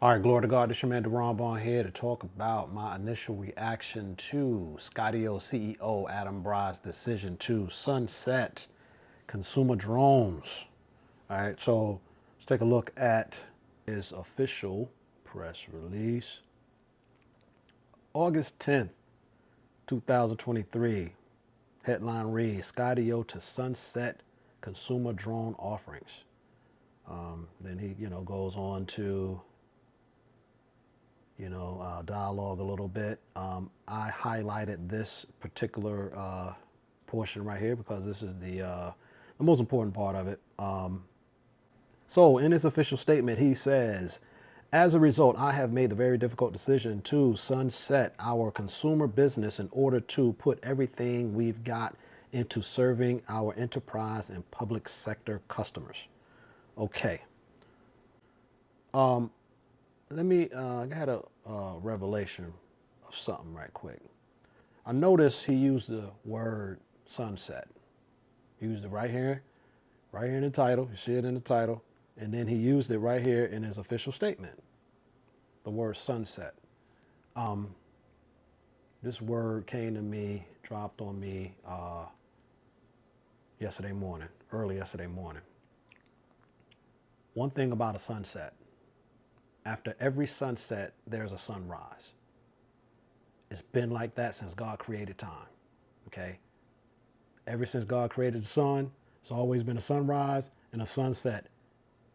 All right, glory to God. This is your man, Deron Bond here to talk about my initial reaction to Skydio CEO Adam Bry's decision to sunset consumer drones. All right, so let's take a look at his official press release. August 10th, 2023. Headline reads, Skydio to sunset consumer drone offerings. Then he, goes on to dialogue a little bit. I highlighted this particular portion right here because this is the most important part of it. So in his official statement, he says, as a result, I have made the very difficult decision to sunset our consumer business in order to put everything we've got into serving our enterprise and public sector customers. Okay. I had a revelation of something right quick. I noticed he used the word sunset. He used it right here in the title. You see it in the title. And then he used it right here in his official statement, the word sunset. This word came to me, dropped on me early yesterday morning. One thing about a sunset, after every sunset, there's a sunrise. It's been like that since God created time, okay? Ever since God created the sun, it's always been a sunrise and a sunset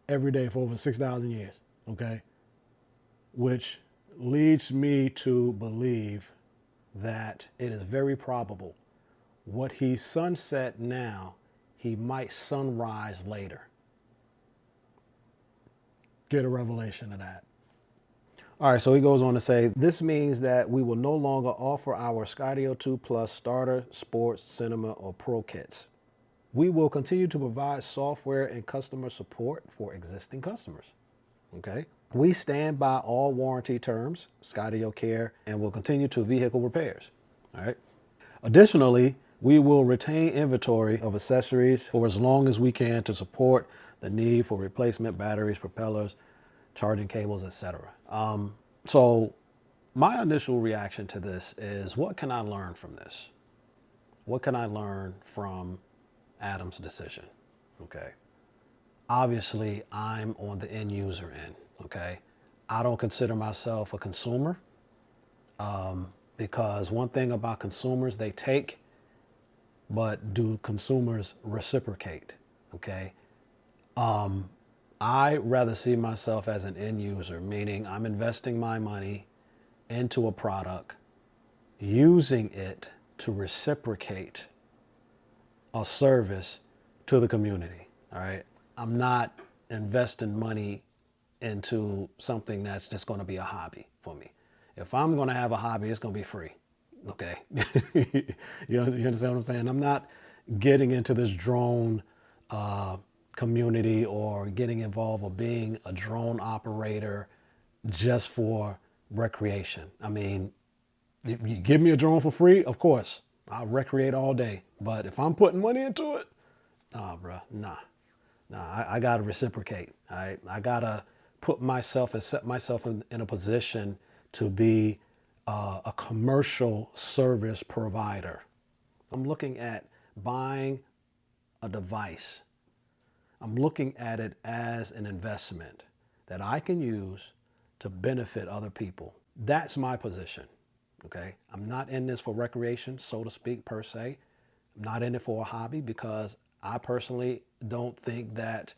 every day for over 6,000 years, okay? Which leads me to believe that it is very probable what he sunset now, he might sunrise later. Get a revelation of that. All right, so he goes on to say, this means that we will no longer offer our Skydio 2 Plus starter, sports, cinema, or pro kits. We will continue to provide software and customer support for existing customers. Okay. We stand by all warranty terms, Skydio Care, and will continue to vehicle repairs. All right. Additionally, we will retain inventory of accessories for as long as we can to support the need for replacement batteries, propellers, charging cables, etc. So my initial reaction to this is, what can I learn from this? What can I learn from Adam's decision? Okay. Obviously, I'm on the end user end. Okay. I don't consider myself a consumer because one thing about consumers, they take, but do consumers reciprocate? Okay. I rather see myself as an end user, meaning I'm investing my money into a product, using it to reciprocate a service to the community. All right. I'm not investing money into something that's just going to be a hobby for me. If I'm going to have a hobby, it's going to be free. Okay. You understand what I'm saying? I'm not getting into this drone community or getting involved or being a drone operator just for recreation. I mean, you give me a drone for free, of course, I'll recreate all day. But if I'm putting money into it, nah, bro, nah. I got to reciprocate. All right. I got to put myself and set myself in a position to be a commercial service provider. I'm looking at buying a device. I'm looking at it as an investment that I can use to benefit other people. That's my position. Okay. I'm not in this for recreation, so to speak, per se. I'm not in it for a hobby because I personally don't think that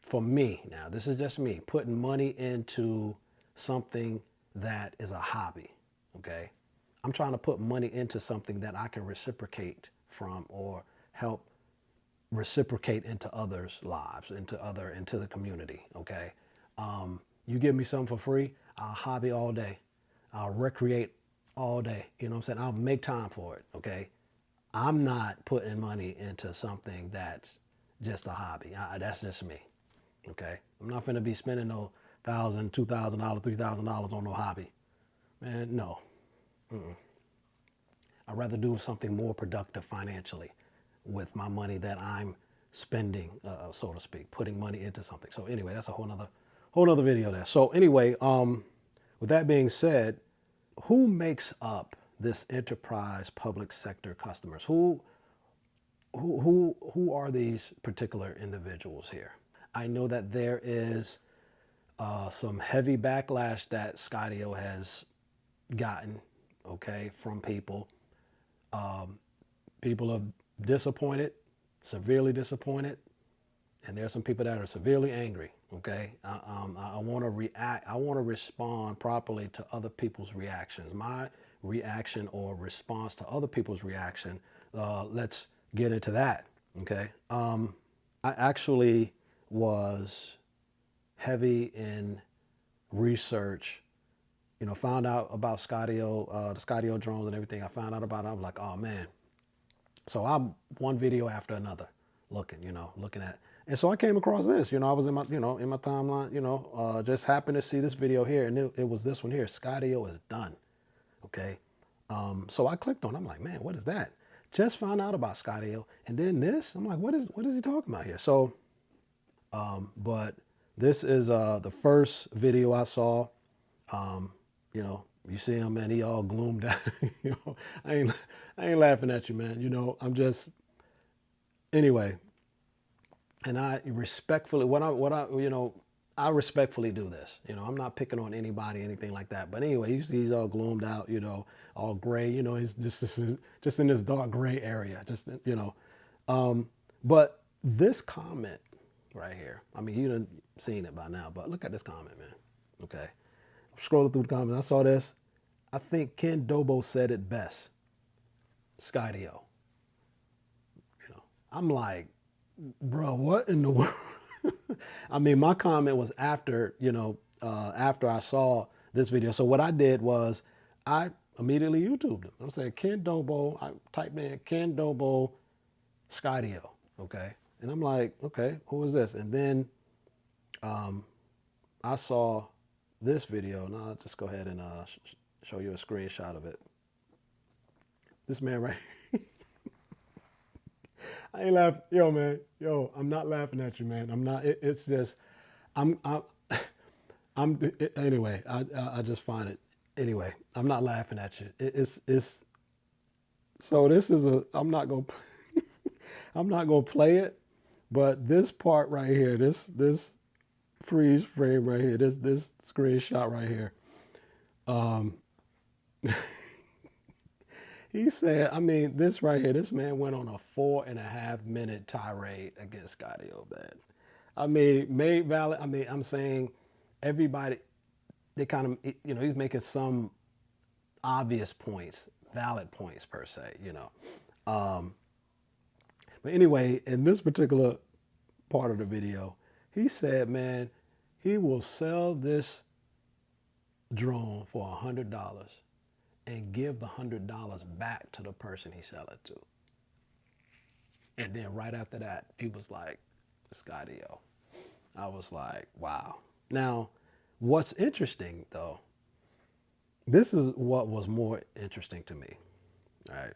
for me, now this is just me, putting money into something that is a hobby. Okay. I'm trying to put money into something that I can reciprocate from or help reciprocate into others' lives, into the community. Okay. You give me something for free, I'll hobby all day. I'll recreate all day. You know what I'm saying? I'll make time for it. Okay. I'm not putting money into something that's just a hobby. That's just me. Okay. I'm not going to be spending no $1,000, $2,000, $3,000 on no hobby. Man, no. I'd rather do something more productive financially with my money that I'm spending, so to speak, putting money into something. So anyway, that's a whole whole nother video there. So anyway, with that being said, who makes up this enterprise public sector customers? Who are these particular individuals here? I know that there is some heavy backlash that Skydio has gotten, okay, from people. People are disappointed, severely disappointed, and there are some people that are severely angry. Okay, I want to react. I want to respond properly to other people's reactions. My reaction or response to other people's reaction. Let's get into that. Okay, I actually was heavy in research. You know, found out about Skydio, the Skydio drones and everything. I found out about it. I was like, oh man. So I'm one video after another looking at. And so I came across this, I was in my timeline, just happened to see this video here, and it was this one here. Skydio is done. Okay. So I clicked on it. I'm like, man, what is that? Just found out about Skydio. And then this, I'm like, what is he talking about here? So, but this is the first video I saw. You see him, man, he all gloomed out. I ain't laughing at you, man. I'm just, anyway. And I respectfully, I respectfully do this. I'm not picking on anybody, anything like that. But anyway, you see he's all gloomed out, all gray, he's just in this dark gray area, but this comment right here, I mean, you done seen it by now, but look at this comment, man. Okay. Scrolling through the comments, I saw this. I think Ken Dobo said it best. Skydio. I'm like, bro, what in the world? I mean, my comment was after, after I saw this video. So what I did was I immediately YouTubed him. I'm saying Ken Dobo. I typed in Ken Dobo Skydio. Okay. And I'm like, okay, who is this? And then I saw this video. Now I'll just go ahead and show you a screenshot of it. This man right here. I ain't laughing. Yo, man. Yo, I'm not laughing at you, man. I'm not. It's just, anyway, I just find it. Anyway, I'm not laughing at you. It's, so this is I'm not going to play it, but this part right here, this freeze frame right here, this screenshot right here, he said, I mean, this right here, this man went on a 4.5 minute tirade against Skydio, man. I mean, made valid. I mean, I'm saying everybody, they kind of, he's making some obvious points, valid points per se, But anyway, in this particular part of the video, he said, man, he will sell this drone for $100 and give the $100 back to the person he sell it to. And then right after that, he was like, Skydio. I was like, wow. Now, what's interesting though, this is what was more interesting to me. All right.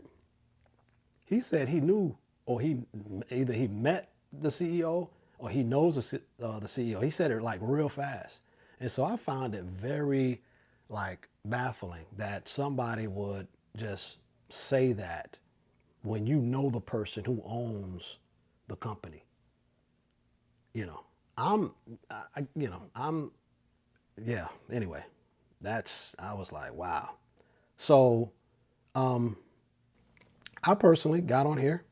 He said he knew, or either he met the CEO or he knows the CEO. He said it like real fast. And so I found it very like baffling that somebody would just say that when you know the person who owns the company. Anyway, I was like, wow. So, I personally got on here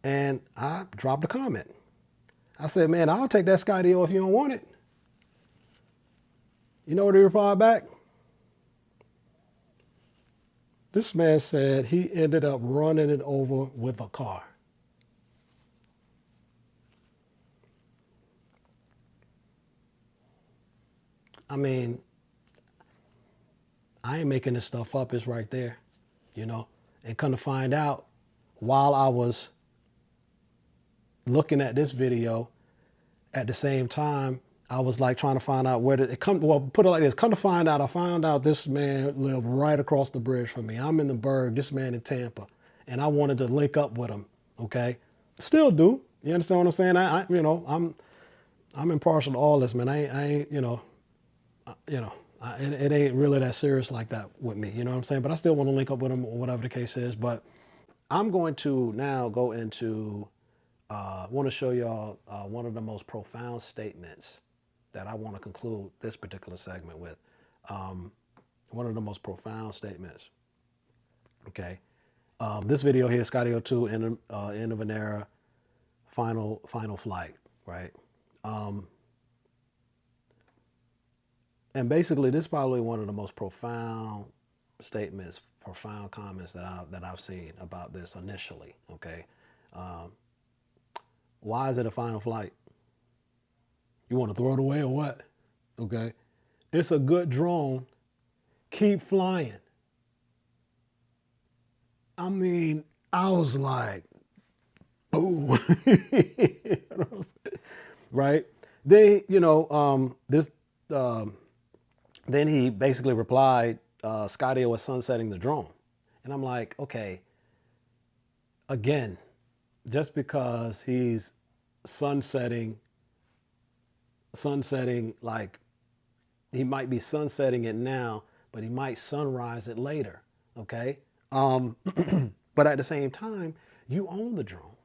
and I dropped a comment. I said, man, I'll take that Skydio if you don't want it. You know what he replied back? This man said he ended up running it over with a car. I mean, I ain't making this stuff up. It's right there, and come to find out, while I was looking at this video, at the same time, I was like trying to find out where did it come. Well, put it like this: come to find out, I found out this man lived right across the bridge from me. I'm in the Berg, this man in Tampa, and I wanted to link up with him. Okay, still do. You understand what I'm saying? I'm impartial to all this, man. I ain't, it ain't really that serious like that with me. You know what I'm saying? But I still want to link up with him or whatever the case is. But I'm going to now go into, want to show y'all one of the most profound statements that I want to conclude this particular segment with. One of the most profound statements. Okay. This video here, Skydio 2, end of an era, final flight, right? And basically, this is probably one of the most profound statements, profound comments that I've seen about this initially. Okay, why is it a final flight? You want to throw it away or what? Okay, it's a good drone. Keep flying. I mean, I was like, boom, right? They, this. Then he basically replied, Skydio was sunsetting the drone. And I'm like, okay, again, just because he's sunsetting, like he might be sunsetting it now, but he might sunrise it later, okay? But at the same time, you own the drone.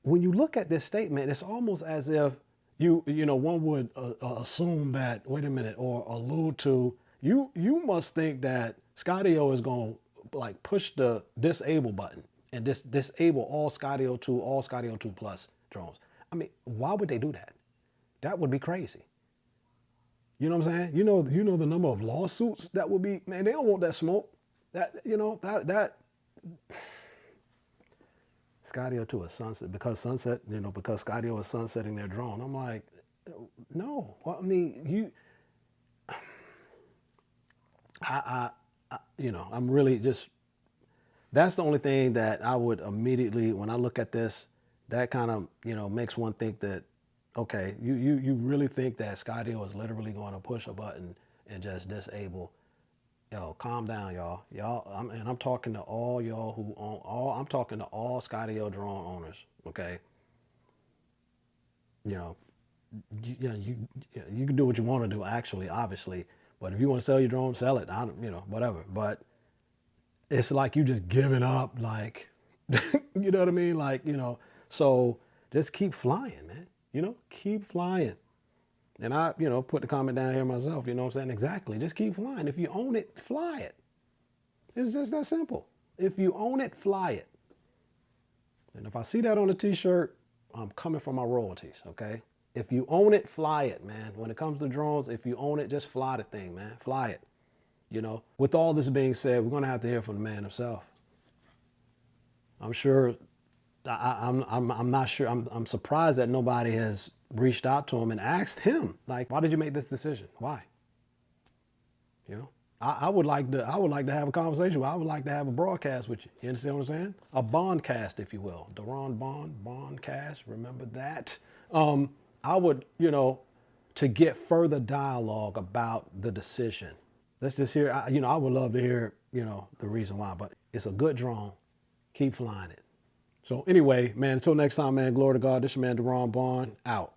When you look at this statement, it's almost as if one would assume that, wait a minute, or allude to, you must think that Skydio is going to like push the disable button and disable all Skydio 2, all Skydio 2 Plus drones. I mean, why would they do that? That would be crazy. You know what I'm saying? You know the number of lawsuits that would be, man, they don't want that smoke. That Skydio 2 is sunset because Skydio is sunsetting their drone. I'm like, no. Well, I mean, I'm really just, that's the only thing that I would immediately, when I look at this, that kind of, makes one think that, okay, you really think that Skydio is literally going to push a button and just disable. Yo, calm down, y'all. I'm talking to all y'all who own I'm talking to all Skydio drone owners, okay? You can do what you want to do, actually, obviously. But if you want to sell your drone, sell it. Whatever. But it's like you just giving up, like, you know what I mean? Like, so just keep flying, man. Keep flying. And I, put the comment down here myself, you know what I'm saying? Exactly. Just keep flying. If you own it, fly it. It's just that simple. If you own it, fly it. And if I see that on a t-shirt, I'm coming for my royalties, okay? If you own it, fly it, man. When it comes to drones, if you own it, just fly the thing, man. Fly it. With all this being said, we're going to have to hear from the man himself. I'm sure, I'm not sure, I'm surprised that nobody has reached out to him and asked him, like, why did you make this decision? Why? I would like to have a conversation. I would like to have a broadcast with you. You understand what I'm saying? A bond cast, if you will. Deron bond cast. Remember that? I would, to get further dialogue about the decision. Let's just hear, I would love to hear, the reason why, but it's a good drone. Keep flying it. So anyway, man, until next time, man, glory to God. This is your man, Deron Bond, out.